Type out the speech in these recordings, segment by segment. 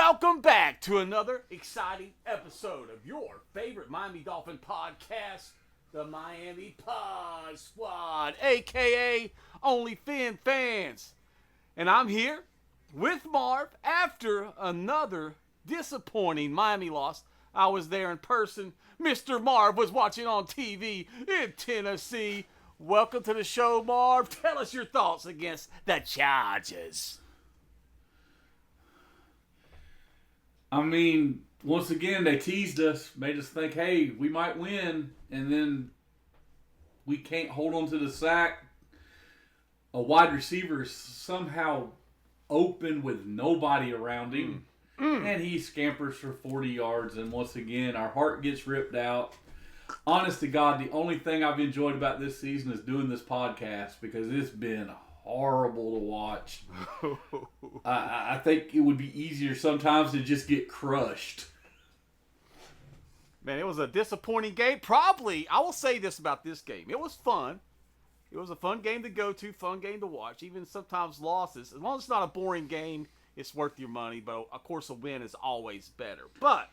welcome back to another exciting episode of your favorite Miami Dolphin podcast, the Miami Pod Squad, a.k.a. Only Fin Fans. And I'm here with Marv after another disappointing Miami loss. I was there in person. Mr. Marv was watching on TV in Tennessee. Welcome to the show, Marv. Tell us your thoughts against the Chargers. I mean, once again, they teased us, made us think, hey, we might win, and then we can't hold on to the sack. A wide receiver is somehow open with nobody around him, and he scampers for 40 yards, and once again, our heart gets ripped out. Honest to God, the only thing I've enjoyed about this season is doing this podcast because it's been horrible to watch. I think it would be easier sometimes to just get crushed. Man, it was a disappointing game. Probably, I will say this about this game. It was fun. It was a fun game to go to, fun game to watch. Even sometimes losses. As long as it's not a boring game, it's worth your money. But, of course, a win is always better. But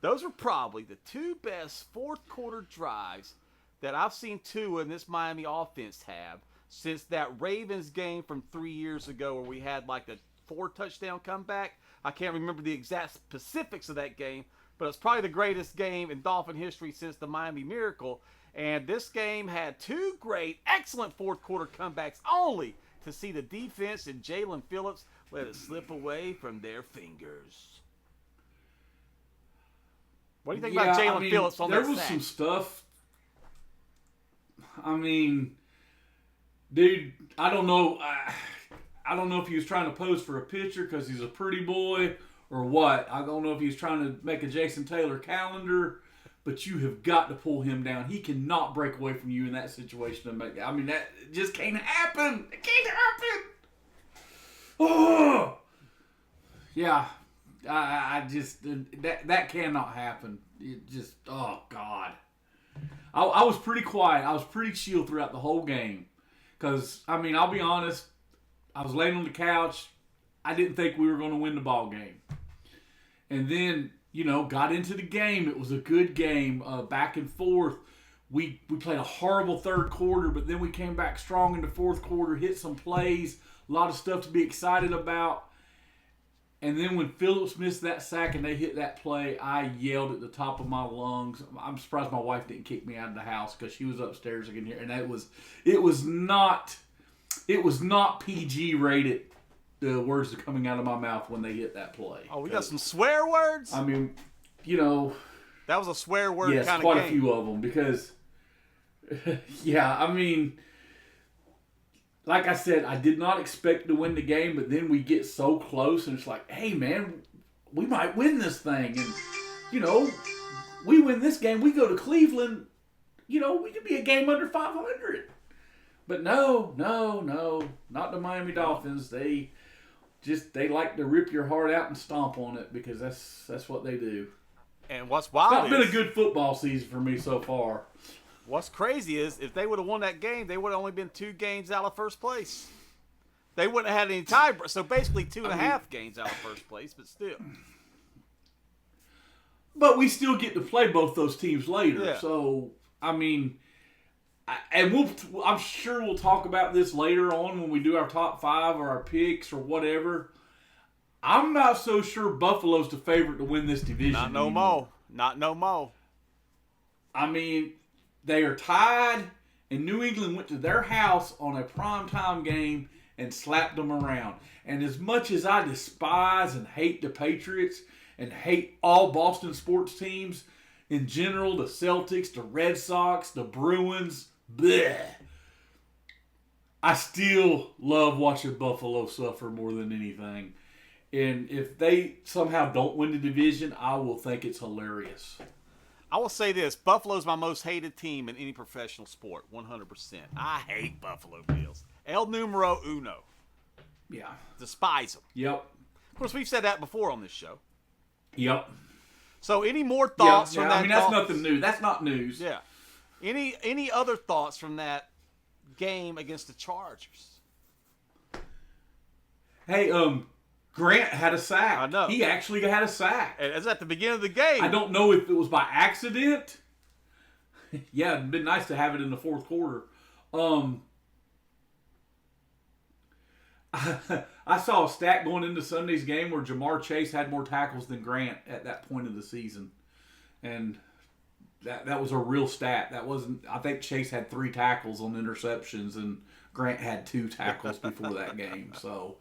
those were probably the two best fourth quarter drives that I've seen Tua and this Miami offense have since that Ravens game from 3 years ago where we had like the 4-touchdown comeback. I can't remember the exact specifics of that game, but it's probably the greatest game in Dolphin history since the Miami Miracle. And this game had two great, excellent fourth quarter comebacks only to see the defense and Jalen Phillips let it slip away from their fingers. What do you think about Jalen Phillips on that sack? There was some stuff. I mean, dude, I don't know. I don't know if he was trying to pose for a picture because he's a pretty boy or what. I don't know if he was trying to make a Jason Taylor calendar, but you have got to pull him down. He cannot break away from you in that situation. I mean, that just can't happen. It can't happen. Oh, yeah. I just that cannot happen. It just, oh God. I was pretty quiet. I was pretty chill throughout the whole game. Because, I mean, I'll be honest, I was laying on the couch. I didn't think we were going to win the ball game. And then, got into the game. It was a good game, back and forth. We played a horrible third quarter, but then we came back strong in the fourth quarter, hit some plays, a lot of stuff to be excited about. And then when Phillips missed that sack and they hit that play, I yelled at the top of my lungs. I'm surprised my wife didn't kick me out of the house because she was upstairs again here. And it was not PG rated, the words that are coming out of my mouth when they hit that play. Oh, we got some swear words? I mean, that was a swear word kind of game. Yes, quite a few of them because, yeah, I mean, like I said, I did not expect to win the game, but then we get so close, and it's like, hey, man, we might win this thing. And, we win this game, we go to Cleveland, we could be a game under 500. But no, not the Miami Dolphins. They like to rip your heart out and stomp on it because that's what they do. And what's wild It's not been a good football season for me so far. What's crazy is if they would have won that game, they would have only been 2 games out of first place. They wouldn't have had any tie. So basically 2.5 games out of first place, but still. But we still get to play both those teams later. Yeah. So, I mean, I'm sure we'll talk about this later on when we do our top 5 or our picks or whatever. I'm not so sure Buffalo's the favorite to win this division. Not no more. Not no more. I mean, they are tied, and New England went to their house on a primetime game and slapped them around. And as much as I despise and hate the Patriots and hate all Boston sports teams in general, the Celtics, the Red Sox, the Bruins, bleh, I still love watching Buffalo suffer more than anything. And if they somehow don't win the division, I will think it's hilarious. I will say this. Buffalo's my most hated team in any professional sport, 100%. I hate Buffalo Bills. El numero uno. Yeah. Despise them. Yep. Of course, we've said that before on this show. Yep. So any more thoughts from that? I mean, that's nothing new. That's not news. Yeah. Any other thoughts from that game against the Chargers? Hey, Grant had a sack. I know. He actually had a sack. And it's at the beginning of the game. I don't know if it was by accident. Yeah, it'd been nice to have it in the fourth quarter. I saw a stat going into Sunday's game where Jamar Chase had more tackles than Grant at that point of the season. And that was a real stat. That wasn't. I think Chase had 3 tackles on interceptions, and Grant had 2 tackles before that game. So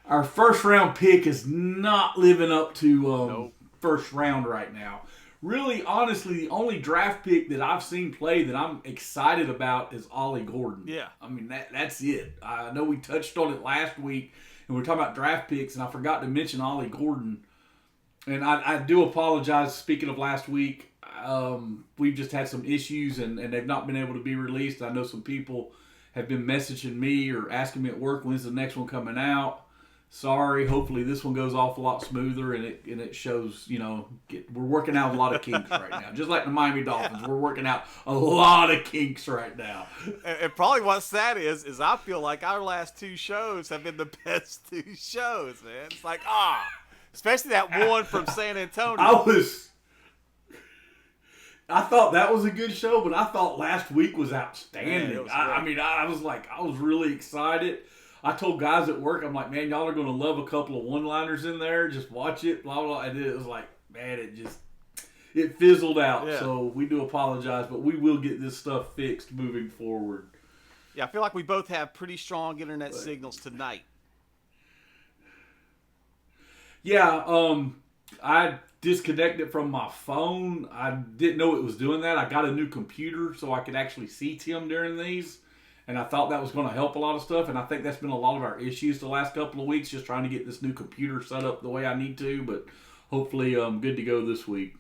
our first round pick is not living up to first round right now. Really, honestly, the only draft pick that I've seen play that I'm excited about is Ollie Gordon. Yeah. I mean, that's it. I know we touched on it last week, and we were talking about draft picks, and I forgot to mention Ollie Gordon. And I do apologize, speaking of last week. We've just had some issues, and they've not been able to be released. I know some people have been messaging me or asking me at work, when's the next one coming out. Sorry, hopefully this one goes off a lot smoother, and it shows, we're working out a lot of kinks right now. Just like the Miami Dolphins, we're working out a lot of kinks right now. And probably what sad is I feel like our last 2 shows have been the best 2 shows, man. It's like, especially that one from San Antonio. I thought that was a good show, but I thought last week was outstanding. Man, it was I was really excited. I told guys at work, I'm like, man, y'all are going to love a couple of one-liners in there. Just watch it, blah, blah. And it was like, man, it fizzled out. Yeah. So we do apologize, but we will get this stuff fixed moving forward. Yeah, I feel like we both have pretty strong internet signals tonight. Yeah, I disconnected from my phone. I didn't know it was doing that. I got a new computer so I could actually see Tim during these. And I thought that was going to help a lot of stuff. And I think that's been a lot of our issues the last couple of weeks, just trying to get this new computer set up the way I need to. But hopefully I'm good to go this week.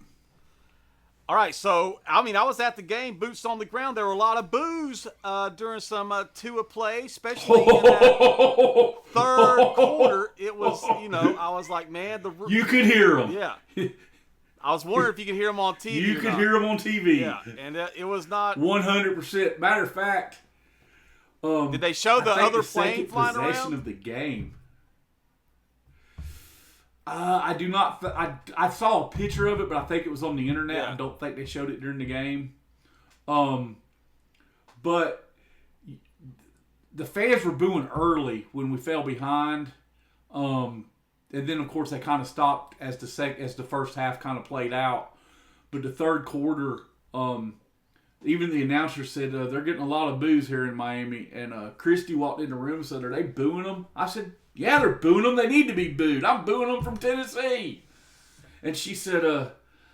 All right, so, I was at the game, boots on the ground. There were a lot of boos during some Tua play, especially in that third quarter. It was, I was like, man. You could hear them. Yeah. I was wondering if you could hear them on TV. You could hear them on TV. Yeah, and it was not. 100%. Matter of fact. Did they show the other plane flying around? Of the game. I do not. I saw a picture of it, but I think it was on the internet. Yeah. I don't think they showed it during the game. But the fans were booing early when we fell behind, and then of course they kind of stopped as the first half kind of played out. But the third quarter, even the announcer said they're getting a lot of boos here in Miami. And Christy walked in the room and said, "Are they booing them?" I said, "Yeah, they're booing them. They need to be booed. I'm booing them from Tennessee." And she said,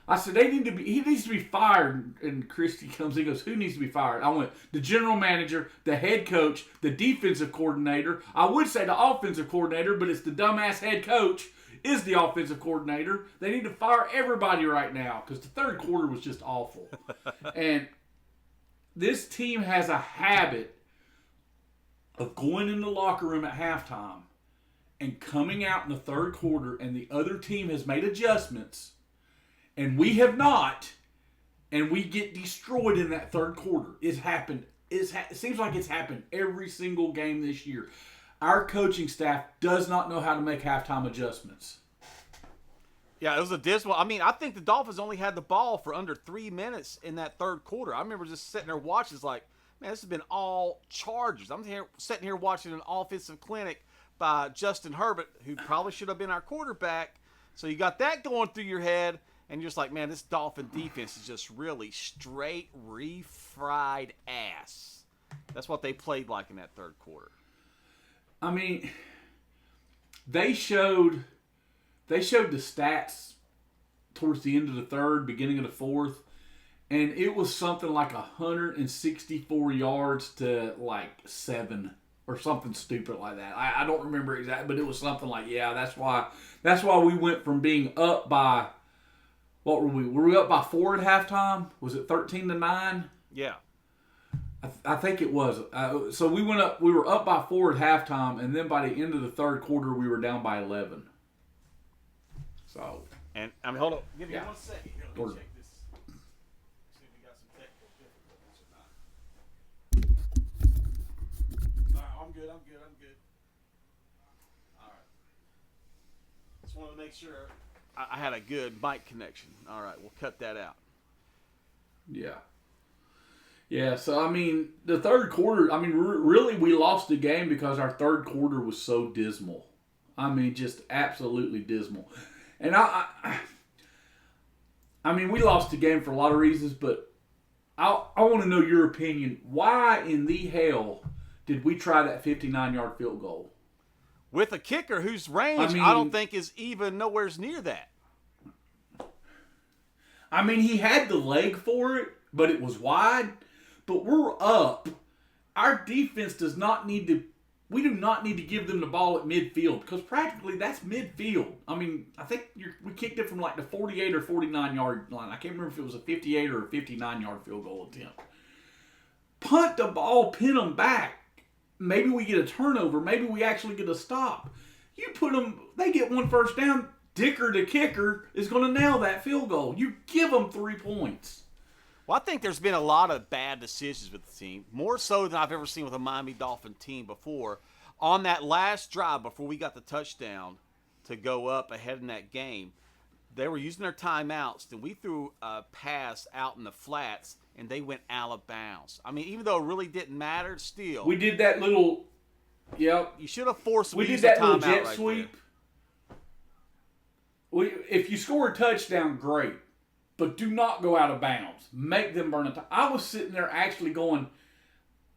I said, he needs to be fired. And Christy comes in and goes, "Who needs to be fired?" I went, "The general manager, the head coach, the defensive coordinator. I would say the offensive coordinator, but it's the dumbass head coach is the offensive coordinator. They need to fire everybody right now," because the third quarter was just awful. And this team has a habit of going in the locker room at halftime and coming out in the third quarter, and the other team has made adjustments, and we have not, and we get destroyed in that third quarter. It's happened. It seems like it's happened every single game this year. Our coaching staff does not know how to make halftime adjustments. Yeah, it was a dismal. I think the Dolphins only had the ball for under 3 minutes in that third quarter. I remember just sitting there watching. It's like, man, this has been all Chargers. I'm sitting here watching an offensive clinic by Justin Herbert, who probably should have been our quarterback. So you got that going through your head, and you're just like, man, this Dolphin defense is just really straight refried ass. That's what they played like in that third quarter. They showed the stats towards the end of the third, beginning of the fourth, and it was something like 164 yards to like 7 or something stupid like that. I don't remember exactly, but it was something like, yeah, that's why we went from being up by, what were we? Were we up by 4 at halftime? Was it 13-9? Yeah. I think it was. So we were up by 4 at halftime, and then by the end of the third quarter, we were down by 11. So. And, hold on. Give me 1 second. Here, let me check this. See if we got some technical difficulties or not. All right, I'm good. All right. wanted to make sure I had a good mic connection. All right, we'll cut that out. Yeah. Yeah, so, I mean, the third quarter, I mean, really we lost the game because our third quarter was so dismal. I mean, just absolutely dismal. And I mean, we lost the game for a lot of reasons, but I want to know your opinion. Why in the hell did we try that 59-yard field goal? With a kicker whose range I don't think is even nowhere near that. I mean, he had the leg for it, but it was wide. But we're up. Our defense does not need to. We do not need to give them the ball at midfield because practically that's midfield. I mean, I think we kicked it from like the 48 or 49-yard line. I can't remember if it was a 58 or a 59-yard field goal attempt. Punt the ball, pin them back. Maybe we get a turnover. Maybe we actually get a stop. You put them, they get one first down. Dicker, the kicker, is going to nail that field goal. You give them 3 points. Well, I think there's been a lot of bad decisions with the team, more so than I've ever seen with a Miami Dolphin team before. On that last drive before we got the touchdown to go up ahead in that game, they were using their timeouts, and we threw a pass out in the flats, and they went out of bounds. I mean, even though it really didn't matter, still. We did that little, yep. You should have forced them we to use did that the little timeout jet right sweep. there. If you score a touchdown, great. But do not go out of bounds. Make them burn it. I was sitting there actually going,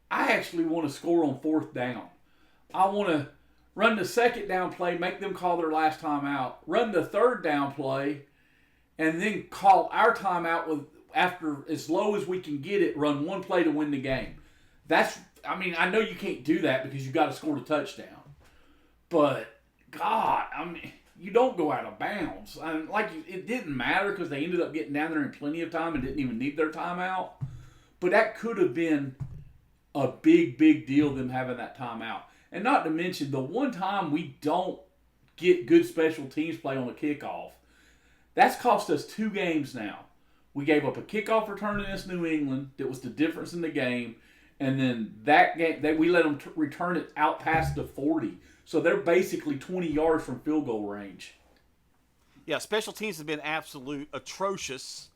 I actually want to score on 4th down. I want to run the 2nd down play, make them call their last timeout, run the 3rd down play, and then call our timeout with after as low as we can get it, run 1 play to win the game. I mean, I know you can't do that because you got to score the touchdown. But, God, I mean, you don't go out of bounds. I mean, it didn't matter because they ended up getting down there in plenty of time and didn't even need their timeout. But that could have been a big, big deal, them having that timeout. And not to mention, the one time we don't get good special teams play on a kickoff, that's cost us 2 games now. We gave up a kickoff return against New England that was the difference in the game. And then that game, we let them return it out past the 40. So they're basically 20 yards from field goal range. Yeah, special teams have been absolute atrocious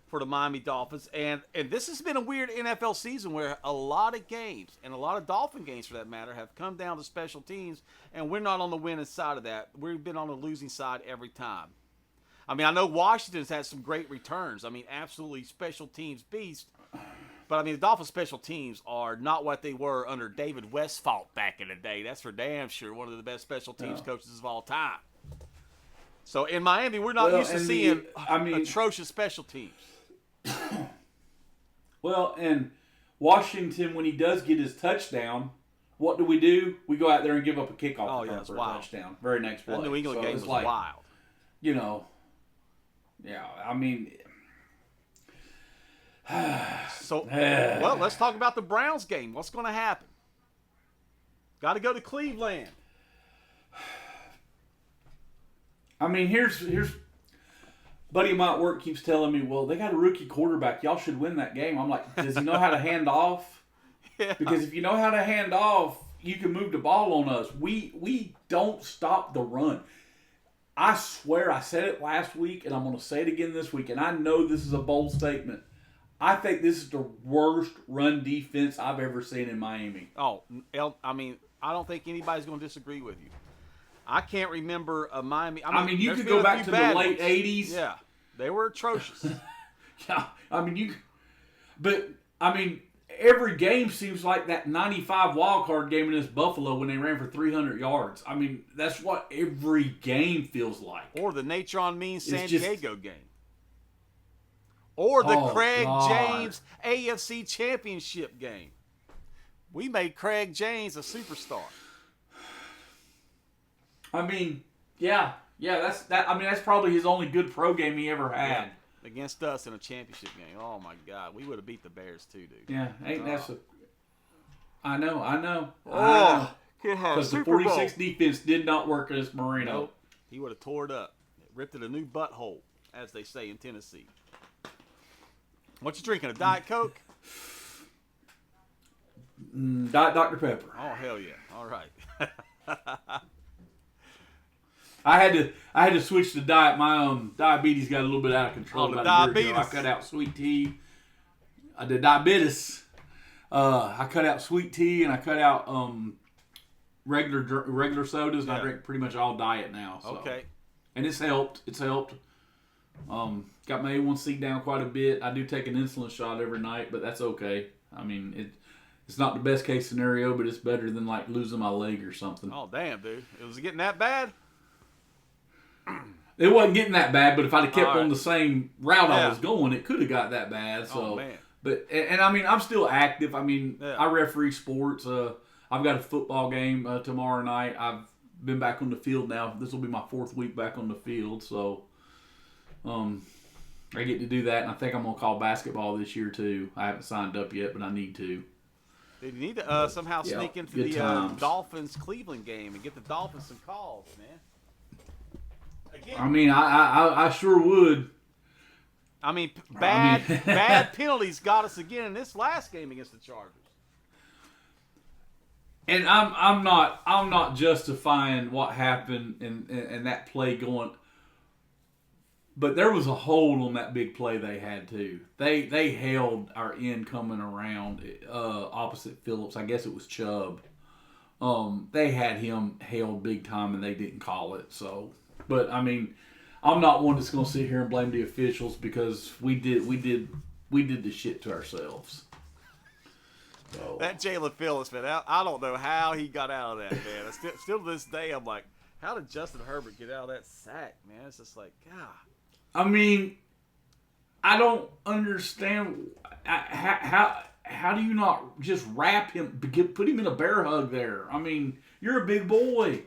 for the Miami Dolphins. And this has been a weird NFL season where a lot of games, and a lot of Dolphin games for that matter, have come down to special teams, and we're not on the winning side of that. We've been on the losing side every time. I mean, I know Washington's had some great returns. I mean, absolutely special teams beast. But, I mean, the Dolphins' special teams are not what they were under David Westphal back in the day. That's for damn sure one of the best special teams coaches of all time. So, in Miami, we're not used to seeing atrocious special teams. Well, and Washington, when he does get his touchdown, what do? We go out there and give up a kickoff for a touchdown. Very next play. That New England game was wild. You know, yeah, I mean... So, well, let's talk about the Browns game. What's going to happen? Got to go to Cleveland. I mean, here's buddy of mine at work keeps telling me, well, they got a rookie quarterback. Y'all should win that game. I'm like, does he know how to hand off? Yeah. Because if you know how to hand off, you can move the ball on us. We don't stop the run. I swear I said it last week, and I'm going to say it again this week, and I know this is a bold statement. I think this is the worst run defense I've ever seen in Miami. Oh, I mean, I don't think anybody's going to disagree with you. I can't remember a Miami. I mean you could go back to the late 80s. Yeah, they were atrocious. Yeah, I mean, every game seems like that 95 wild card game against Buffalo when they ran for 300 yards. I mean, that's what every game feels like. Or the Natron Means San Diego game. Or the Craig James AFC Championship game. We made Craig James a superstar. I mean, yeah, that's probably his only good pro game he ever had. Yeah, against us in a championship game. Oh my God, we would have beat the Bears too, dude. Yeah, I know. Because the 46 defense did not work against Marino. Nope. He would have tore it up. Ripped it a new butthole, as they say in Tennessee. What you drinking, a Diet Coke? Diet Dr. Pepper. Oh, hell yeah. All right. I had to switch the diet. My diabetes got a little bit out of control about a year ago. I cut out sweet tea. I did diabetes. I cut out sweet tea and I cut out regular sodas, and I drink pretty much all diet now. So. Okay. And it's helped. Got my A1C down quite a bit. I do take an insulin shot every night, but that's okay. I mean, it's not the best case scenario, but it's better than like losing my leg or something. Oh damn, dude! Was it getting that bad? It wasn't getting that bad, but if I'd have kept on the same route I was going, it could have got that bad. So, man. But and I mean, I'm still active. I mean, I referee sports. I've got a football game tomorrow night. I've been back on the field now. This will be my 4th week back on the field, so I get to do that. And I think I'm gonna call basketball this year too. I haven't signed up yet, but I need to. You need to somehow sneak into the Dolphins Cleveland game and get the Dolphins some calls, man. Again, I mean, I sure would. I mean, bad penalties got us again in this last game against the Chargers. And I'm not justifying what happened and that play going, but there was a hold on that big play they had too. They held our end coming around opposite Phillips. I guess it was Chubb. They had him held big time and they didn't call it. So, but I mean, I'm not one that's going to sit here and blame the officials because we did the shit to ourselves. So. That Jalen Phillips, man, I don't know how he got out of that, man. Still to this day, I'm like, how did Justin Herbert get out of that sack, man? It's just like, God. I mean, I don't understand how do you not just wrap him, put him in a bear hug there? I mean, you're a big boy.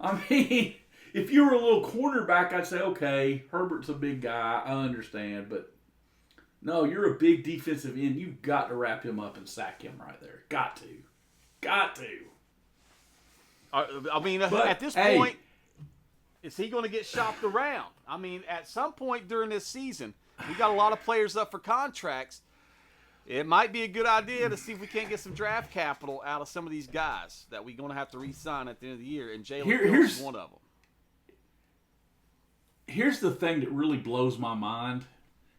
I mean, if you were a little cornerback, I'd say, okay, Herbert's a big guy. I understand, but no, you're a big defensive end. You've got to wrap him up and sack him right there. Got to. I mean, but, at this point, is he going to get shopped around? I mean, at some point during this season, we got a lot of players up for contracts. It might be a good idea to see if we can't get some draft capital out of some of these guys that we're going to have to re-sign at the end of the year, and Jalen Phillips is one of them. Here's the thing that really blows my mind.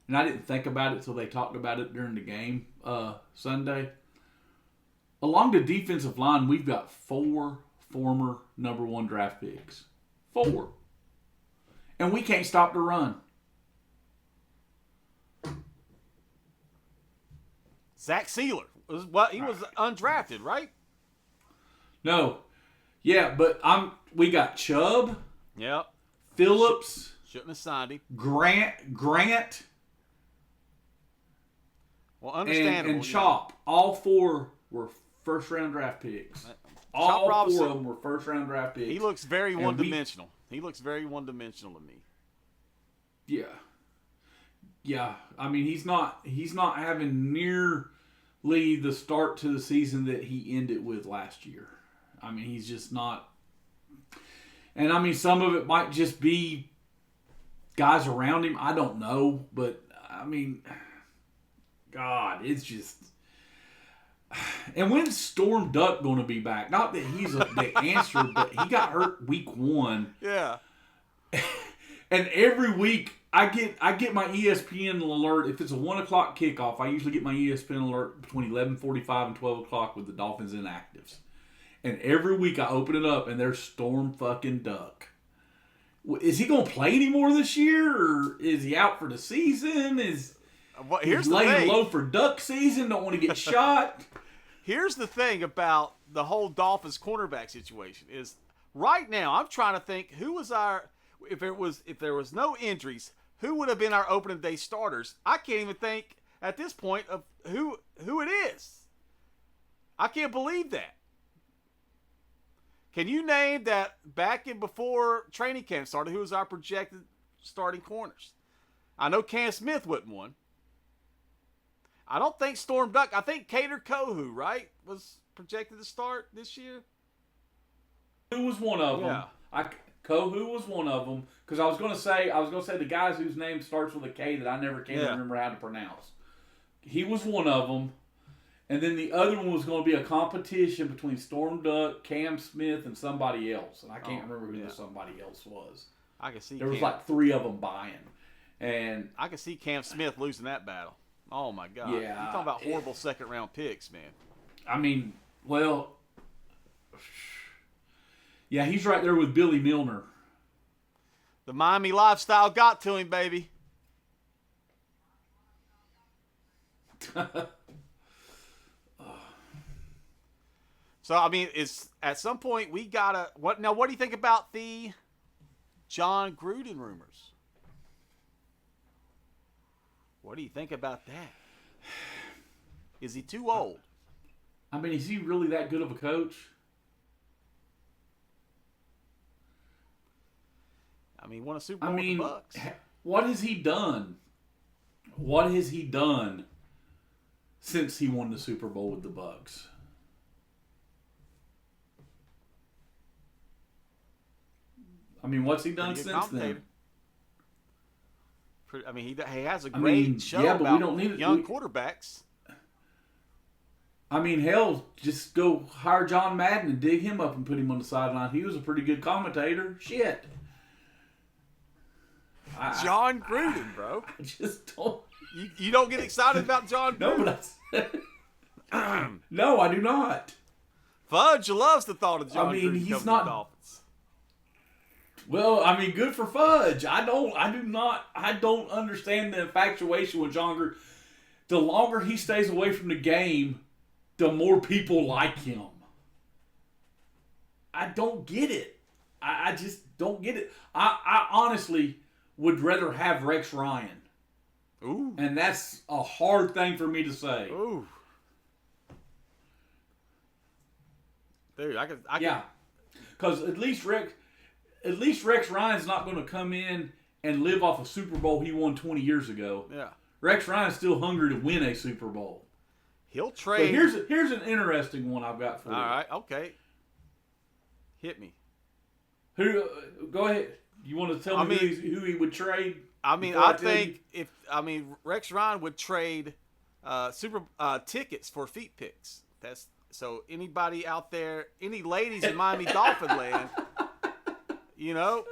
And I didn't think about it until they talked about it during the game Sunday. Along the defensive line, we've got 4 former number 1 draft picks. 4. And we can't stop the run. Zach Sealer. He was undrafted, right? No. Yeah, but we got Chubb. Yep. Phillips. Shouldn't have signed him. Grant. Well, understandable. And Chop. All 4 were first-round draft picks. All 4 of them were first-round draft picks. He looks very one-dimensional. He looks very one-dimensional to me. Yeah. Yeah. I mean, he's not having nearly the start to the season that he ended with last year. I mean, he's just not. And, I mean, some of it might just be guys around him. I don't know. But, I mean, God, it's just. And when's Storm Duck going to be back? Not that he's the answer, but he got hurt week 1. Yeah. And every week I get my ESPN alert. If it's a 1 o'clock kickoff, I usually get my ESPN alert between 11:45 and 12 o'clock with the Dolphins inactives. And every week I open it up and there's Storm fucking Duck. Is he going to play anymore this year, or is he out for the season? He's laying low for duck season. Don't want to get shot. Here's the thing about the whole Dolphins cornerback situation is right now I'm trying to think who was if there was no injuries, who would have been our opening day starters? I can't even think at this point of who it is. I can't believe that. Can you name that back in before training camp started? Who was our projected starting corners? I know Cam Smith wasn't one. I don't think Storm Duck. I think Kader Kohou, right, was projected to start this year. Who was one of them? Yeah. Kohou was one of them because I was going to say the guys whose name starts with a K that I never can remember how to pronounce. He was one of them, And then the other one was going to be a competition between Storm Duck, Cam Smith, and somebody else. And I can't remember who the somebody else was. I can see there was like 3 of them buying. And I can see Cam Smith losing that battle. Oh, my God. Yeah. You're talking about horrible second-round picks, man. I mean, well, yeah, he's right there with Billy Milner. The Miami lifestyle got to him, baby. So, I mean, it's at some point we gotta. What now? What do you think about the John Gruden rumors? What do you think about that? Is he too old? I mean, is he really that good of a coach? I mean, won a Super Bowl with the Bucks. What has he done? What has he done since he won the Super Bowl with the Bucks? I mean, what's he done since then? I mean, he has a great show about we don't need young quarterbacks. I mean, hell, just go hire John Madden and dig him up and put him on the sideline. He was a pretty good commentator. Shit. John Gruden, bro. I just don't. You don't get excited about John Gruden? No, I do not. Fudge loves the thought of John Gruden he's coming not. to the Dolphins. Well, I mean, good for Fudge. I don't understand the infatuation with John Gruden. The longer he stays away from the game, the more people like him. I don't get it. I just don't get it. I honestly would rather have Rex Ryan. Ooh. And that's a hard thing for me to say. Ooh. Dude, I could. Yeah. Because at least Rex Ryan's not going to come in and live off a Super Bowl he won 20 years ago. Yeah. Rex Ryan's still hungry to win a Super Bowl. He'll trade. But here's an interesting one I've got for you. All right. Okay. Hit me. Go ahead. You want to tell me who he would trade? I mean, I think Rex Ryan would trade tickets for feet picks. So anybody out there, any ladies in Miami Dolphin land, you might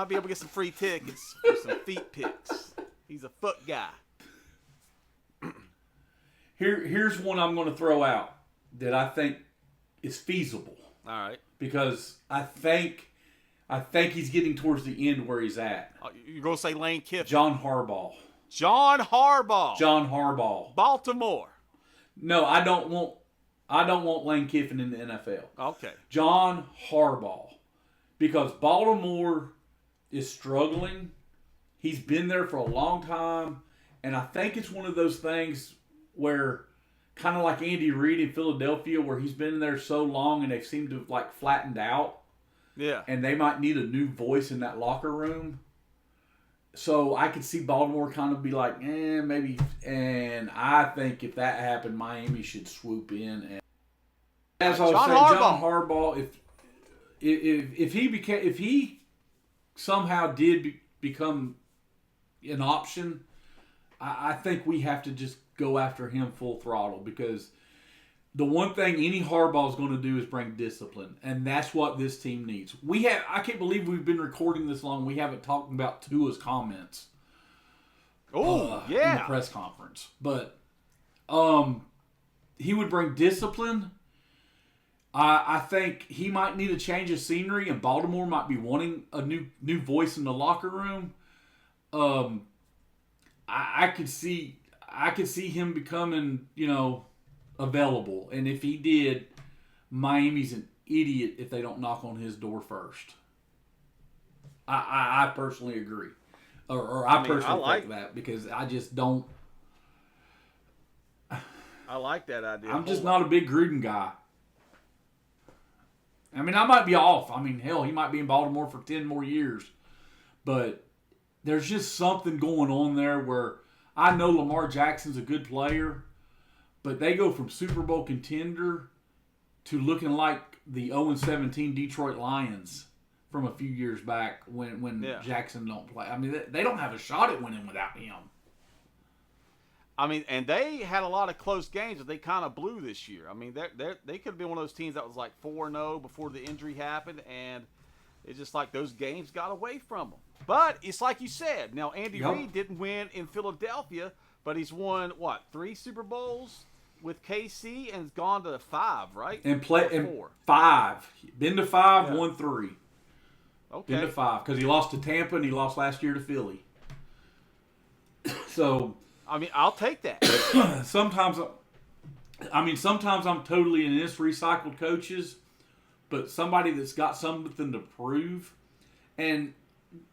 be able to get some free tickets for some feet picks. He's a foot guy. Here's one I'm going to throw out that I think is feasible. All right. Because I think he's getting towards the end where he's at. You're going to say Lane Kiffin. John Harbaugh. John Harbaugh. Baltimore. No, I don't want Lane Kiffin in the NFL. Okay. John Harbaugh. Because Baltimore is struggling. He's been there for a long time. And I think it's one of those things where, kind of like Andy Reid in Philadelphia, where he's been there so long and they've seemed to have like flattened out. Yeah. And they might need a new voice in that locker room. So I could see Baltimore kind of be like, maybe. And I think if that happened, Miami should swoop in. And as I was saying, John Harbaugh, if he somehow did become an option, I think we have to just go after him full throttle, because the one thing any Harbaugh is going to do is bring discipline, and that's what this team needs. I can't believe we've been recording this long. We haven't talked about Tua's comments. Oh, yeah. In the press conference. But he would bring discipline. I think he might need a change of scenery, and Baltimore might be wanting a new voice in the locker room. I could see him becoming, available. And if he did, Miami's an idiot if they don't knock on his door first. I personally agree. I personally think that, because I just don't. I like that idea. I'm just not a big Gruden guy. I mean, I might be off. I mean, hell, he might be in Baltimore for 10 more years. But there's just something going on there where I know Lamar Jackson's a good player, but they go from Super Bowl contender to looking like the 0-17 Detroit Lions from a few years back when Jackson don't play. I mean, they don't have a shot at winning without him. I mean, and they had a lot of close games that they kind of blew this year. I mean, they could have been one of those teams that was like 4-0 before the injury happened, and it's just like those games got away from them. But it's like you said. Now, Andy Reid didn't win in Philadelphia, but he's won, 3 Super Bowls with KC and has gone to 5, right? And play in 5. Been to 5, won 3. Okay. Been to 5 because he lost to Tampa and he lost last year to Philly. So, I mean, I'll take that. sometimes I'm totally in this recycled coaches, but somebody that's got something to prove. And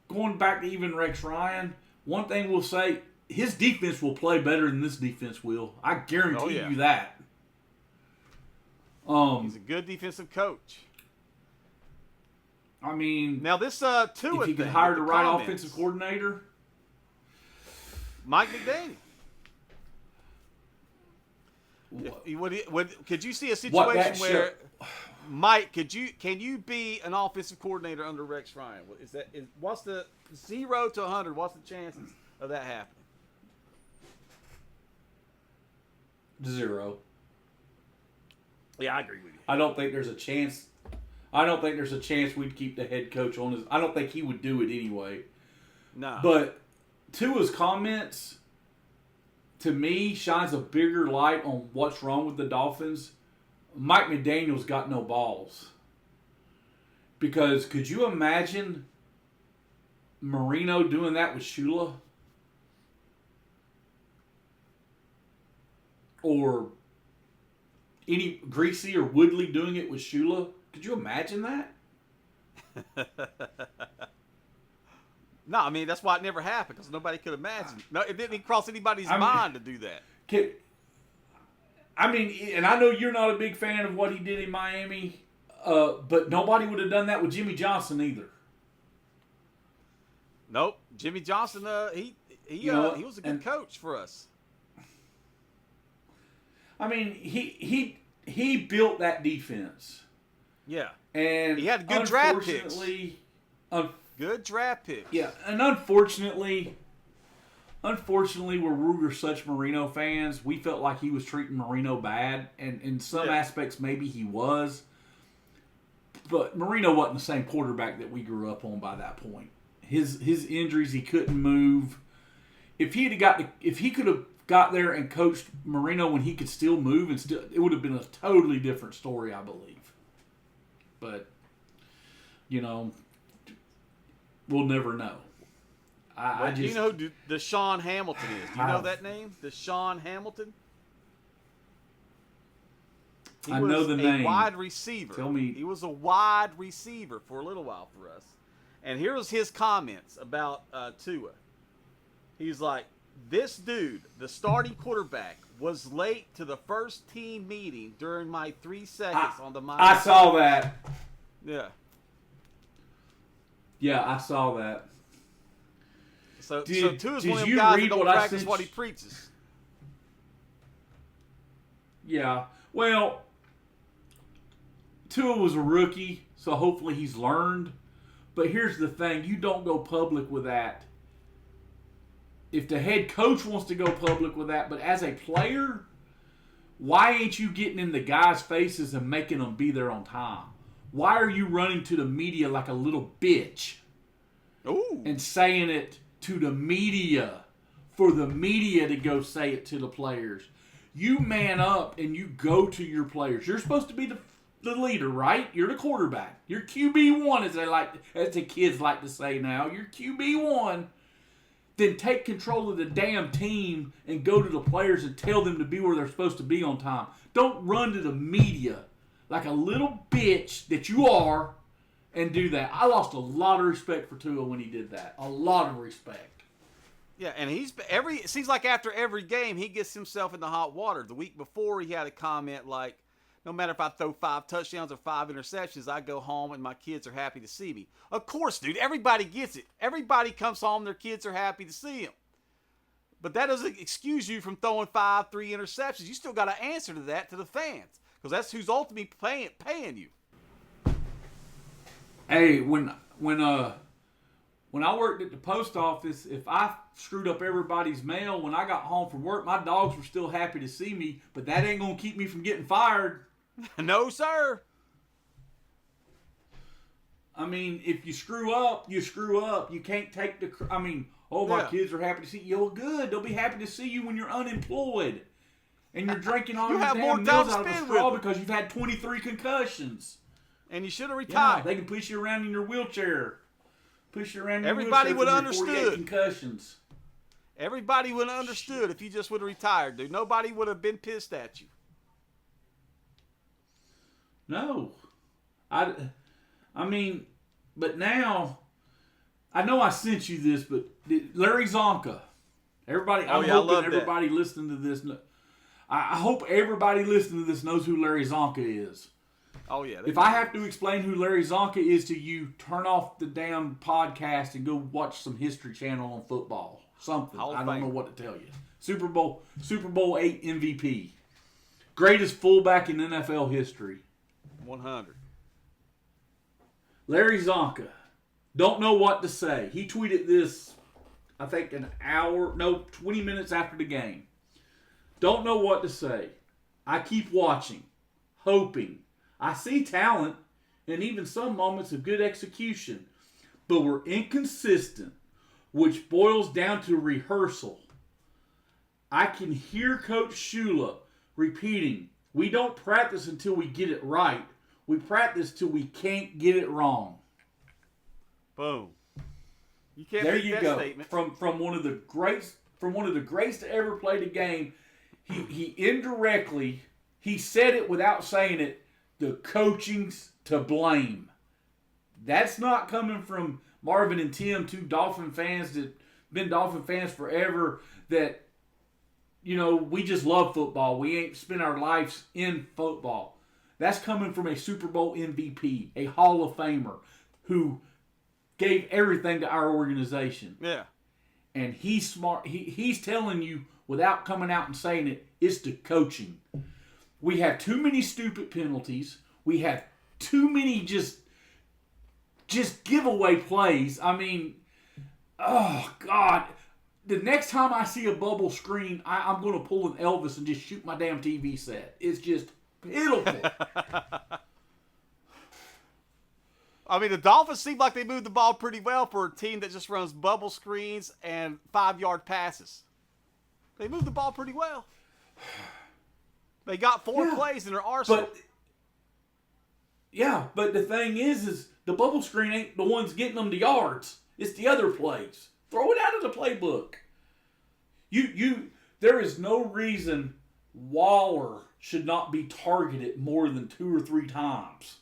going back to even Rex Ryan, one thing we'll say, his defense will play better than this defense will. I guarantee you that. He's a good defensive coach. I mean, now this Tua if he could hire the right offensive coordinator, Mike McDaniel. Could you see a situation where Mike, can you be an offensive coordinator under Rex Ryan? What's the 0 to 100? What's the chances of that happening? 0. Yeah, I agree with you. I don't think there's a chance. I don't think there's a chance we'd keep the head coach on his. I don't think he would do it anyway. No. But Tua's comments, to me, shines a bigger light on what's wrong with the Dolphins. Mike McDaniel's got no balls. Because could you imagine Marino doing that with Shula? Or any Greasy or Woodley doing it with Shula? Could you imagine that? No, I mean, that's why it never happened, because nobody could imagine. No, it didn't cross anybody's mind to do that. I mean, and I know you're not a big fan of what he did in Miami, but nobody would have done that with Jimmy Johnson either. Nope. Jimmy Johnson, he was a good coach for us. I mean, he built that defense. Yeah. And he had good draft picks. Good draft picks. Yeah, and unfortunately, we're Ruger such Marino fans. We felt like he was treating Marino bad, and in some aspects, maybe he was. But Marino wasn't the same quarterback that we grew up on by that point. His injuries, he couldn't move. If he could have got there and coached Marino when he could still move, it would have been a totally different story, I believe. But we'll never know. Do you know who Deshaun Hamilton is? Do you know that name? Deshaun Hamilton? I know the name. He was a wide receiver. Tell me. He was a wide receiver for a little while for us. And here was his comments about Tua. He's like, this dude, the starting quarterback, was late to the first team meeting during my 3 seconds on the Miami. I saw that. Yeah. Yeah, I saw that. So Tua's one of them guys that don't practice what he preaches. Yeah. Well, Tua was a rookie, so hopefully he's learned. But here's the thing. You don't go public with that. If the head coach wants to go public with that, but as a player, why ain't you getting in the guys' faces and making them be there on time? Why are you running to the media like a little bitch? Ooh. And saying it to the media for the media to go say it to the players? You man up and you go to your players. You're supposed to be the leader, right? You're the quarterback. You're QB1, as the kids like to say now. You're QB1. Then take control of the damn team and go to the players and tell them to be where they're supposed to be on time. Don't run to the media like a little bitch that you are and do that. I lost a lot of respect for Tua when he did that. A lot of respect. Yeah, and it seems like after every game he gets himself in the hot water. The week before he had a comment like, no matter if I throw 5 touchdowns or 5 interceptions, I go home and my kids are happy to see me. Of course, dude, everybody gets it. Everybody comes home, their kids are happy to see him. But that doesn't excuse you from throwing 3 interceptions. You still got to answer to that to the fans, because that's who's ultimately paying you. Hey, when when I worked at the post office, if I screwed up everybody's mail when I got home from work, my dogs were still happy to see me, but that ain't going to keep me from getting fired. No, sir. I mean, if you screw up, you screw up. You can't take the... I mean, my kids are happy to see you. Well, good. They'll be happy to see you when you're unemployed. And you're drinking all your damn meals out of a straw because you've had 23 concussions. And you should have retired. Yeah, they can push you around in your wheelchair. Everybody would have understood. Concussions. Everybody would have understood if you just would have retired, dude. Nobody would have been pissed at you. No. I mean, but now, I know I sent you this, but Larry Zonka. Everybody, I'm hoping everybody listening to this. I hope everybody listening to this knows who Larry Zonka is. Oh, yeah. If I have to explain who Larry Zonka is to you, turn off the damn podcast and go watch some History Channel on football. Something. I don't know what to tell you. Super Bowl 8 MVP. Greatest fullback in NFL history. 100. Larry Zonka. Don't know what to say. He tweeted this, I think 20 minutes after the game. Don't know what to say. I keep watching, hoping. I see talent and even some moments of good execution, but we're inconsistent, which boils down to rehearsal. I can hear Coach Shula repeating, we don't practice until we get it right. We practice till we can't get it wrong. Boom. You can't there make you that go. Statement. From one of the greats to ever play the game. He indirectly, he said it without saying it, the coaching's to blame. That's not coming from Marvin and Tim, two Dolphin fans that been Dolphin fans forever, that, we just love football. We ain't spent our lives in football. That's coming from a Super Bowl MVP, a Hall of Famer, who gave everything to our organization. Yeah. And he's smart. He's telling you, without coming out and saying it, it's the coaching. We have too many stupid penalties. We have too many just giveaway plays. I mean, oh, God. The next time I see a bubble screen, I'm going to pull an Elvis and just shoot my damn TV set. It's just pitiful. I mean, the Dolphins seem like they move the ball pretty well for a team that just runs bubble screens and 5-yard passes. They move the ball pretty well. They got 4 plays in their arsenal. But the thing is the bubble screen ain't the ones getting them the yards. It's the other plays. Throw it out of the playbook. There is no reason Waller should not be targeted more than 2 or 3 times.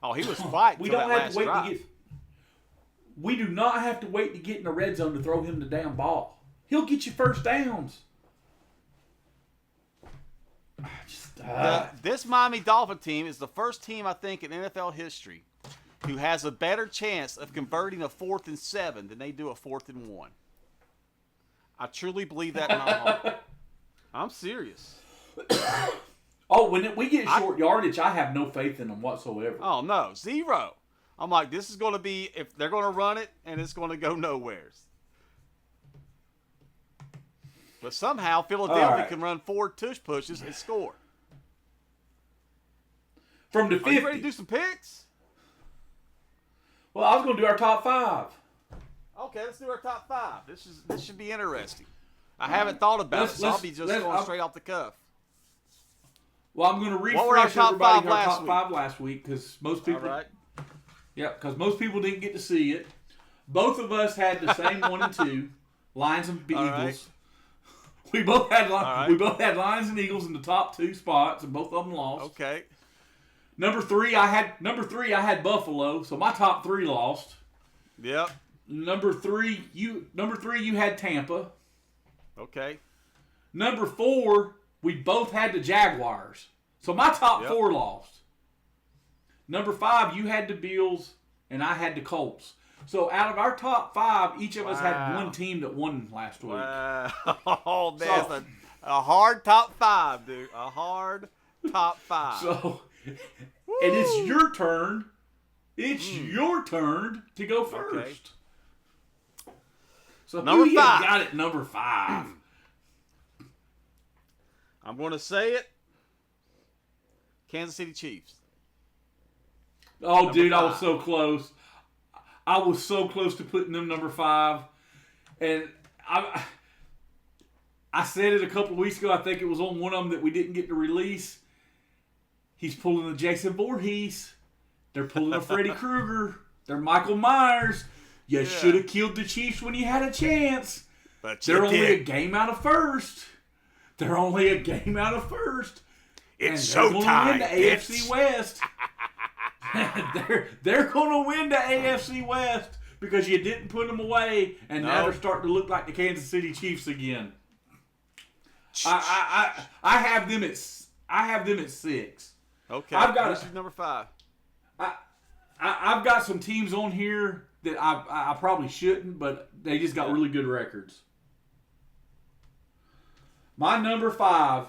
Oh, he was quiet. We don't have to wait to get. We do not have to wait to get in the red zone to throw him the damn ball. He'll get you first downs. This Miami Dolphin team is the first team, I think, in NFL history who has a better chance of converting a 4th and 7 than they do a 4th and 1. I truly believe that in my heart. I'm serious. Oh, when we get short yardage, I have no faith in them whatsoever. Oh, no. 0. I'm like, this is going to be, if they're going to run it, and it's going to go nowheres. But somehow, Philadelphia can run 4 tush pushes and score. From the 50. Are you ready to do some picks? Well, I was going to do our top 5. Okay, let's do our top 5. This should be interesting. I haven't thought about it, so I'll be just going straight off the cuff. Well, I'm going to refresh everybody our top 5 last week because most people. All right. Yeah, because most people didn't get to see it. Both of us had the same 1 and 2, Lions and Eagles. Right. We both had Lions and Eagles in the top 2 spots, and both of them lost. Okay. Number 3, I had Buffalo, so my top 3 lost. Yep. Number 3, you had Tampa. Okay. Number 4, we both had the Jaguars, so my top 4 lost. Number 5, you had the Bills, and I had the Colts. So out of our top 5, each of us had one team that won last week. Wow. Oh, man, so, a hard top 5, dude. A hard top 5. So, and it's your turn It's your turn to go first. Okay. So Number who you 5. got at number 5? I'm going to say it. Kansas City Chiefs. Oh, Number dude, I 5. was so close. I was so close to putting them number 5. And I said it a couple of weeks ago. I think it was on one of them that we didn't get to release. He's pulling the Jason Voorhees. They're pulling a Freddy Krueger. They're Michael Myers. You should have killed the Chiefs when you had a chance. But They're only a game out of first. They're only a game out of first. It's and they're showtime. Win the AFC West. they're going to win the AFC West because you didn't put them away, and now they're starting to look like the Kansas City Chiefs again. I have them at 6. Okay. I've got this is number 5. I've got some teams on here that I probably shouldn't, but they just got really good records. My number 5,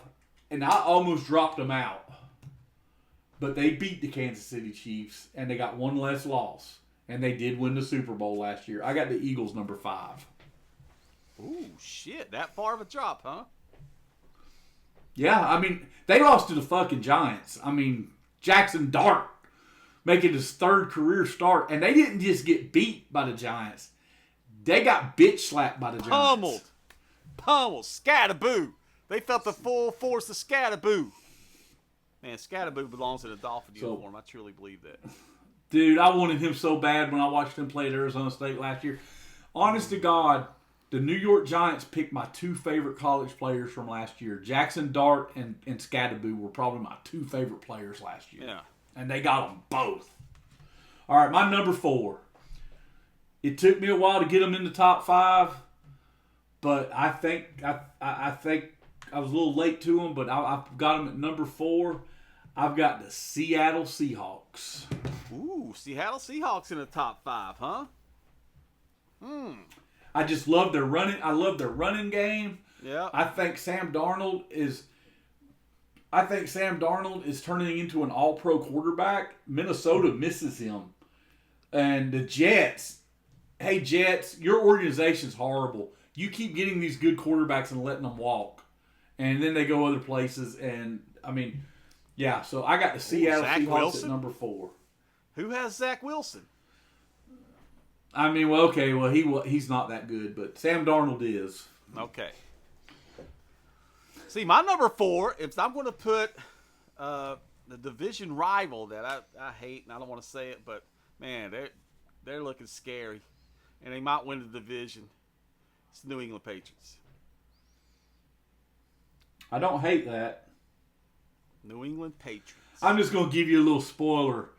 and I almost dropped them out, but they beat the Kansas City Chiefs, and they got one less loss, and they did win the Super Bowl last year. I got the Eagles number 5. Ooh, shit. That far of a drop, huh? Yeah, I mean, they lost to the fucking Giants. I mean, Jackson Dart making his 3rd career start, and they didn't just get beat by the Giants. They got bitch slapped by the Giants. Pummeled. Scatterboo. They felt the full force of Scatterboo. Man, Scatterboo belongs in a Dolphin uniform. I truly believe that. Dude, I wanted him so bad when I watched him play at Arizona State last year. Honest to God, the New York Giants picked my 2 favorite college players from last year. Jackson Dart and Scatterboo were probably my 2 favorite players last year. Yeah. And they got them both. All right, my number 4. It took me a while to get them in the top 5, but I think I was a little late to them, but I've got them at number 4. I've got the Seattle Seahawks. Ooh, Seattle Seahawks in the top 5, huh? I just love their running. I love their running game. Yeah. I think Sam Darnold is turning into an all-pro quarterback. Minnesota misses him. And the Jets, hey Jets, your organization's horrible. You keep getting these good quarterbacks and letting them walk. And then they go other places. And, I mean, yeah, so I got the Seattle Seahawks at number 4. Who has Zach Wilson? I mean, well, okay, well, he's not that good, but Sam Darnold is. Okay. See, my number 4, if I'm going to put the division rival that I hate, and I don't want to say it, but, man, they're looking scary. And they might win the division. It's the New England Patriots. I don't hate that. New England Patriots. I'm just going to give you a little spoiler.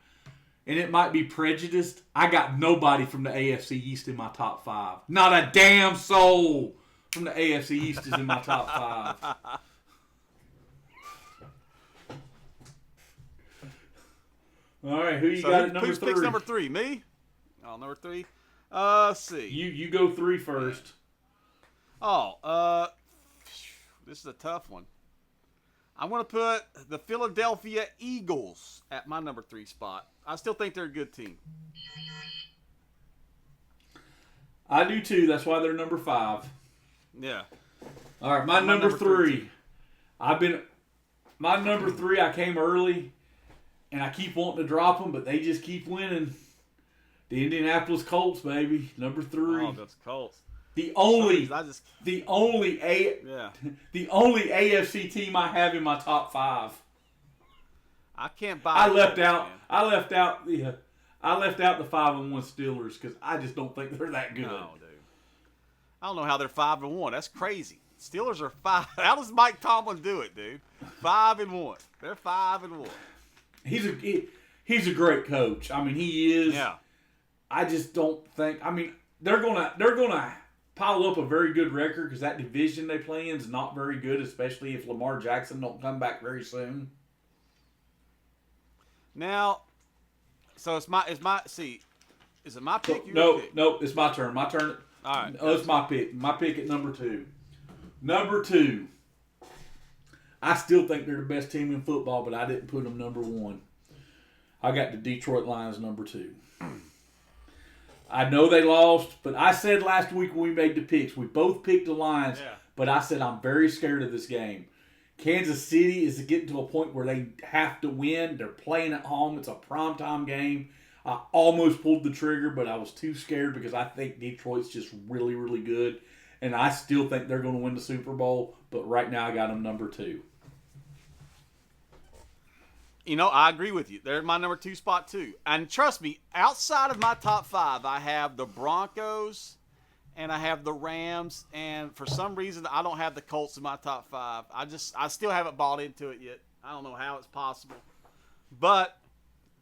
And it might be prejudiced. I got nobody from the AFC East in my top 5. Not a damn soul from the AFC East is in my top 5. All right, who you got at number 3? Who picks number 3? Me? Oh, number 3? Let's see. You go 3 first. Oh, this is a tough one. I'm going to put the Philadelphia Eagles at my number 3 spot. I still think they're a good team. I do too. That's why they're number 5. Yeah. All right, my number 3. My number 3, I came early, and I keep wanting to drop them, but they just keep winning. The Indianapolis Colts, baby, number 3. Oh, that's Colts. The only AFC team I have in my top 5. I can't buy. I left out the 5-1 Steelers because I just don't think they're that good. No, dude. I don't know how they're 5-1. That's crazy. Steelers are 5. How does Mike Tomlin do it, dude? 5-1. They're 5-1. He's a great coach. I mean, he is. Yeah. I just don't think. I mean, they're gonna pile up a very good record because that division they play in is not very good, especially if Lamar Jackson don't come back very soon. Now, so is it my pick? No, pick? it's my turn. My turn. All right. Oh, it's my pick. My pick at number 2. Number 2. I still think they're the best team in football, but I didn't put them number 1. I got the Detroit Lions number 2. I know they lost, but I said last week when we made the picks, we both picked the Lions, but I said I'm very scared of this game. Kansas City is getting to a point where they have to win. They're playing at home. It's a primetime game. I almost pulled the trigger, but I was too scared because I think Detroit's just really, really good. And I still think they're going to win the Super Bowl, but right now I got them number 2. You know, I agree with you. They're my number 2 spot, too. And trust me, outside of my top 5, I have the Broncos and I have the Rams. And for some reason, I don't have the Colts in my top 5. I still haven't bought into it yet. I don't know how it's possible. But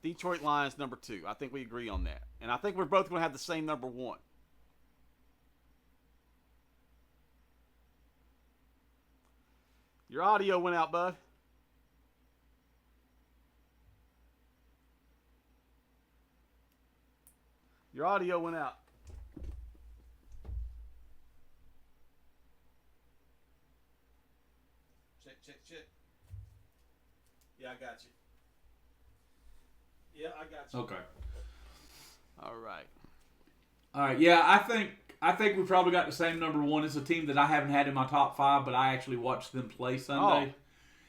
Detroit Lions number 2. I think we agree on that. And I think we're both going to have the same number 1. Your audio went out, bud. Your audio went out. Check. Yeah, I got you. Yeah, I got you. Okay. All right. Yeah, I think we probably got the same number 1. It's a team that I haven't had in my top 5, but I actually watched them play Sunday. Oh,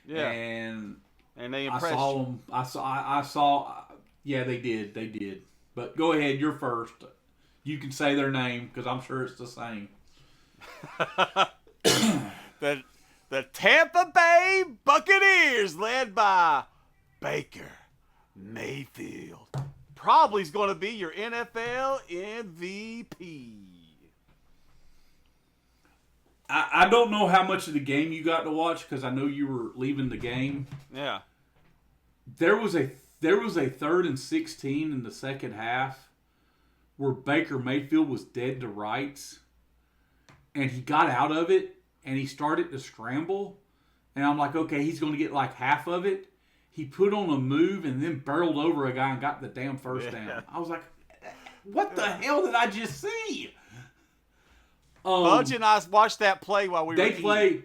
yeah. And they impressed I saw them. I saw. Yeah, they did. But go ahead, you're first. You can say their name because I'm sure it's the same. The Tampa Bay Buccaneers, led by Baker Mayfield, probably is going to be your NFL MVP. I don't know how much of the game you got to watch because I know you were leaving the game. Yeah. There was a 3rd and 16 in the second half where Baker Mayfield was dead to rights, and he got out of it, and he started to scramble, and I'm like, okay, he's going to get like half of it. He put on a move and then barreled over a guy and got the damn first down. I was like, what the hell did I just see? Budge and I watched that play while we were eating.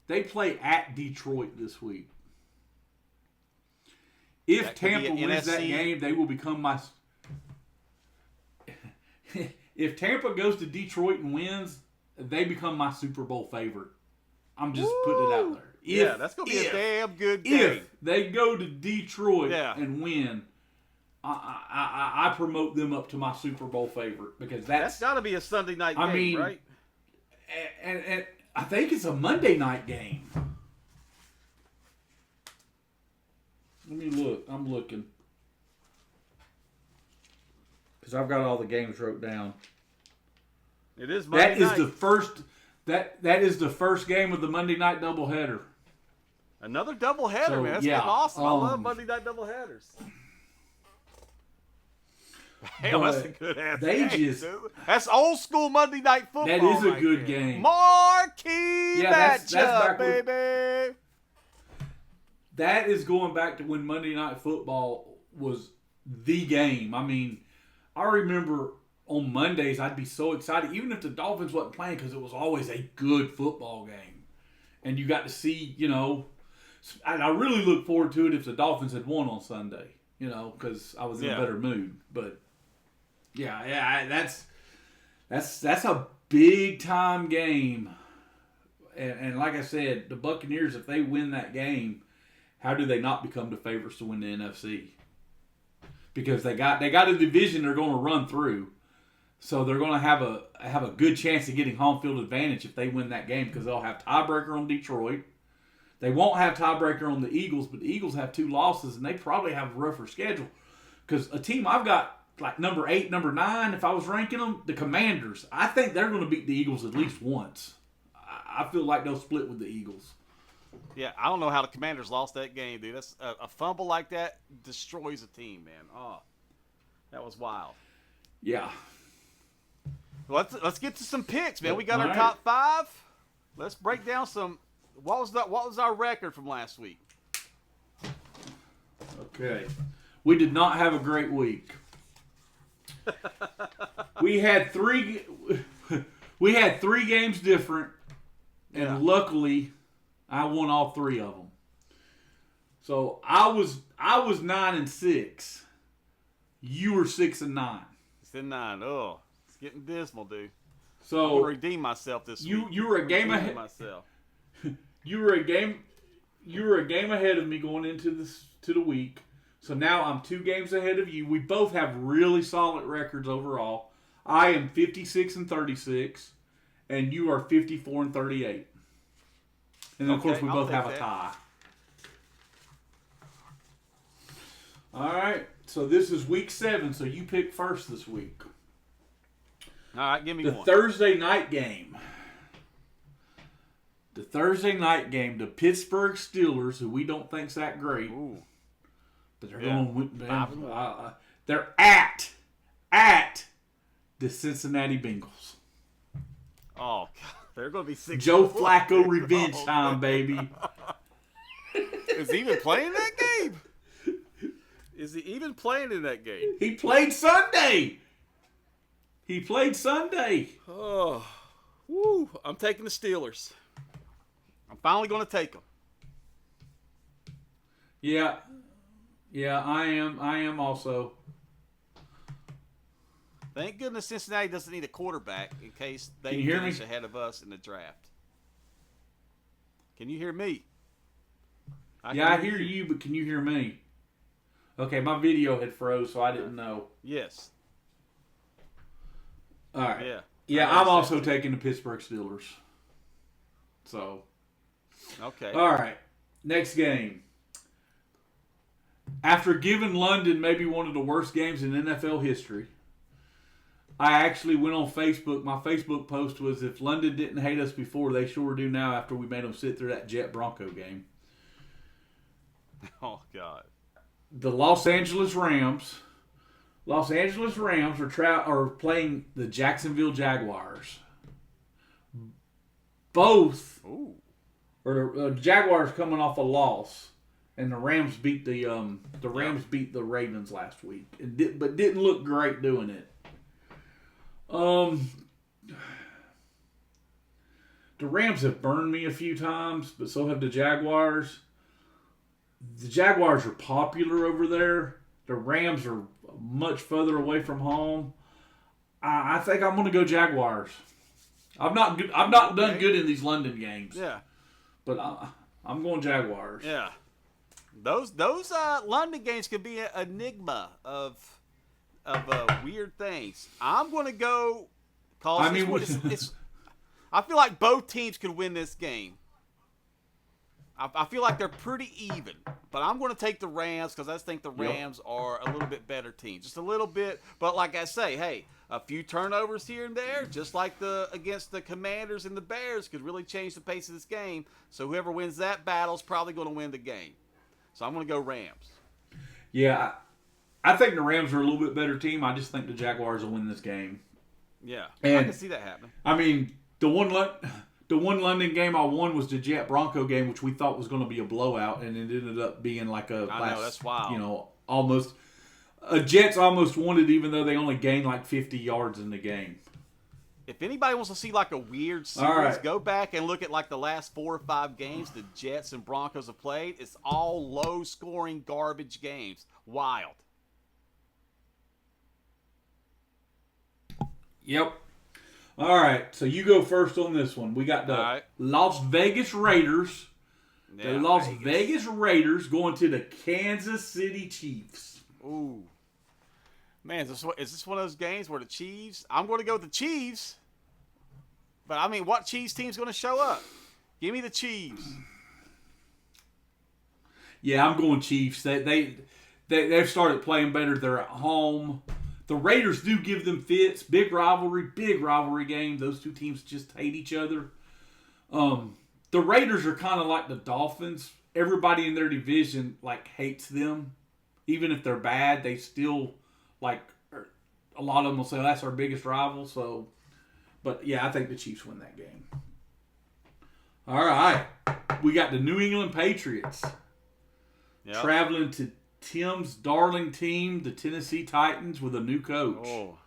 They play at Detroit this week. If Tampa wins that game, they will become my. If Tampa goes to Detroit and wins, they become my Super Bowl favorite. I'm just putting it out there. That's going to be a damn good game. If they go to Detroit and win, I promote them up to my Super Bowl favorite because that's got to be a Sunday night game, right? And I think it's a Monday night game. Let me look. I'm looking. Because I've got all the games wrote down. It is Monday night. That is the first. That is the first game of the Monday night doubleheader. Another doubleheader, man. That's getting awesome. I love Monday night doubleheaders. Damn, that's a good ass game, dude. That's old school Monday night football. That is a good game. Marquee matchup, baby. That is going back to when Monday Night Football was the game. I mean, I remember on Mondays I'd be so excited, even if the Dolphins wasn't playing, because it was always a good football game. And you got to see, and I really look forward to it if the Dolphins had won on Sunday, because I was in a better mood. But, that's a big-time game. And like I said, the Buccaneers, if they win that game, how do they not become the favorites to win the NFC? Because they got a division they're going to run through, so they're going to have a good chance of getting home field advantage if they win that game because they'll have tiebreaker on Detroit. They won't have tiebreaker on the Eagles, but the Eagles have 2 losses and they probably have a rougher schedule. Because a team I've got like number 8, number 9, if I was ranking them, the Commanders. I think they're going to beat the Eagles at least once. I feel like they'll split with the Eagles. Yeah, I don't know how the Commanders lost that game, dude. That's a fumble like that destroys a team, man. Oh, that was wild. Yeah. Let's get to some picks, man. We got our top 5. Let's break down some. What was our record from last week? Okay, we did not have a great week. We had 3 games different, and luckily, I won all 3 of them. So I was 9-6. You were 6-9. 6-9. Oh, it's getting dismal, dude. I'm So gonna redeem myself this week. you were a game Redeem ahead. myself. You were a game ahead of me going into the week. So now I'm 2 games ahead of you. We both have really solid records overall. I am 56-36, and you are 54-38. And then, of course, we I'll both take have a that. tie. All right. So this is week 7. So you pick first this week. All right, give me The one. Thursday night game. The Thursday night game. The Pittsburgh Steelers, who we don't think's that great, Ooh. but they're Yeah. going to win. 5-1. They're at the Cincinnati Bengals. Oh, God. They're going to be 6. Joe Flacco revenge time, baby. Is he even playing that game? Is he even playing in that game? He played Sunday. Oh, woo! I'm taking the Steelers. I'm finally going to take them. Yeah, I am also. Thank goodness Cincinnati doesn't need a quarterback in case they Can you hear finish me? ahead of us in the draft. Can you hear me? I hear you, but can you hear me? Okay, my video had froze, so I didn't know. Yes. All right. Yeah. Yeah, I I'm know also taking the Pittsburgh Steelers. So, Okay. all right. Next game. After giving London maybe one of the worst games in NFL history, I actually went on Facebook. My Facebook post was, if London didn't hate us before, they sure do now after we made them sit through that Jet Bronco game. Oh, God. The Los Angeles Rams are playing the Jacksonville Jaguars. Both Ooh. Jaguars coming off a loss, and the Rams beat the beat the Ravens last week, but didn't look great doing it. The Rams have burned me a few times, but so have the Jaguars. The Jaguars are popular over there. The Rams are much further away from home. I think I'm going to go Jaguars. I've not done good in these London games. Yeah. But I'm going Jaguars. Yeah. Those London games could be an enigma of weird things. I'm going to go. I mean, I feel like both teams could win this game. I feel like they're pretty even, but I'm going to take the Rams because I think the Rams are a little bit better team, just a little bit. But like I say, hey, a few turnovers here and there, just like against the Commanders and the Bears, could really change the pace of this game. So whoever wins that battle is probably going to win the game. So I'm going to go Rams. Yeah, I think the Rams are a little bit better team. I just think the Jaguars will win this game. Yeah, And I can see that happening. I mean, the one London game I won was the Jet Bronco game, which we thought was going to be a blowout, and it ended up being like I know, that's wild. Almost Jets almost won it, even though they only gained like 50 yards in the game. If anybody wants to see like a weird series, All right. go back and look at like the last 4 or 5 games the Jets and Broncos have played. It's all low-scoring garbage games. Wild. Yep. All right, so you go first on this one. We got the All right. Las Vegas Raiders. Yeah, The Las Vegas Raiders going to the Kansas City Chiefs. Ooh. Man, is this one of those games where the Chiefs... I'm going to go with the Chiefs. But, I mean, what Chiefs team's going to show up? Give me the Chiefs. Yeah, I'm going Chiefs. They've started playing better. They're at home. The Raiders do give them fits. Big rivalry game. Those two teams just hate each other. The Raiders are kind of like the Dolphins. Everybody in their division hates them. Even if they're bad, they still a lot of them will say that's our biggest rival. So, but yeah, I think the Chiefs win that game. All right, we got the New England Patriots traveling to Tim's darling team, the Tennessee Titans, with a new coach. Oh,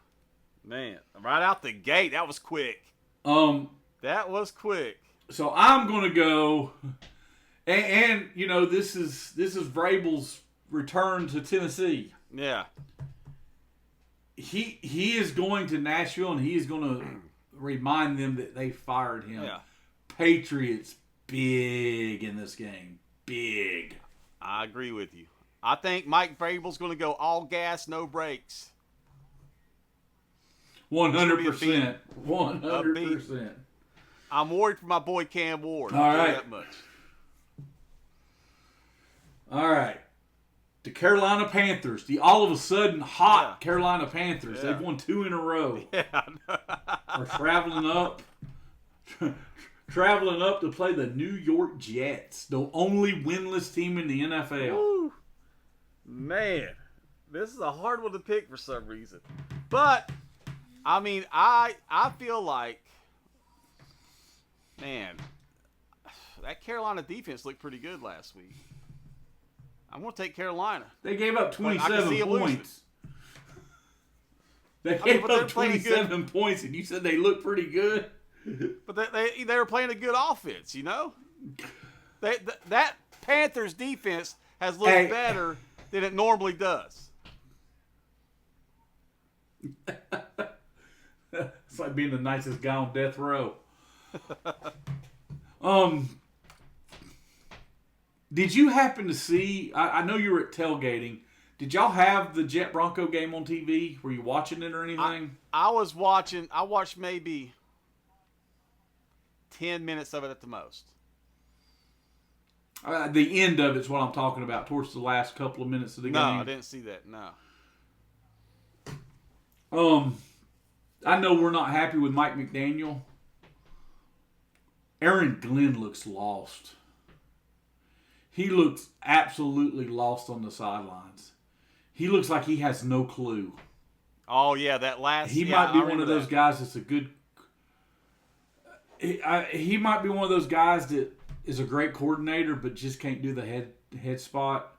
man. Right out the gate. That was quick. That was quick. So I'm going to go, And you know, this is Vrabel's return to Tennessee. Yeah. He is going to Nashville, and he is going to remind them that they fired him. Yeah. Patriots big in this game. Big. I agree with you. I think Mike Vrabel's going to go all gas, no brakes. 100%. 100%. I'm worried for my boy Cam Ward. All I'll tell you right. that much. All right. The Carolina Panthers, the all of a sudden hot Carolina Panthers. Yeah. They've won 2 in a row. Yeah. Are traveling up to play the New York Jets, the only winless team in the NFL. Woo. Man, this is a hard one to pick for some reason. But I mean, I feel like, man, that Carolina defense looked pretty good last week. I'm going to take Carolina. They gave up But I can see 27 them losing. points. They gave but they're up playing 27 points, and you said they looked pretty good. But they were playing a good offense, you know? That Panthers defense has looked better than it normally does. It's like being the nicest guy on death row. Did you happen to see, I know you were at tailgating, did y'all have the Jet Bronco game on TV? Were you watching it or anything? I watched maybe 10 minutes of it at the most. The end of it's what I'm talking about, towards the last couple of minutes of the No, game. I didn't see that, no. I know we're not happy with Mike McDaniel. Aaron Glenn looks lost. He looks absolutely lost on the sidelines. He looks like he has no clue. Oh, yeah, that last... He might be one of those guys that's a good... He might be one of those guys that is a great coordinator, but just can't do the head spot.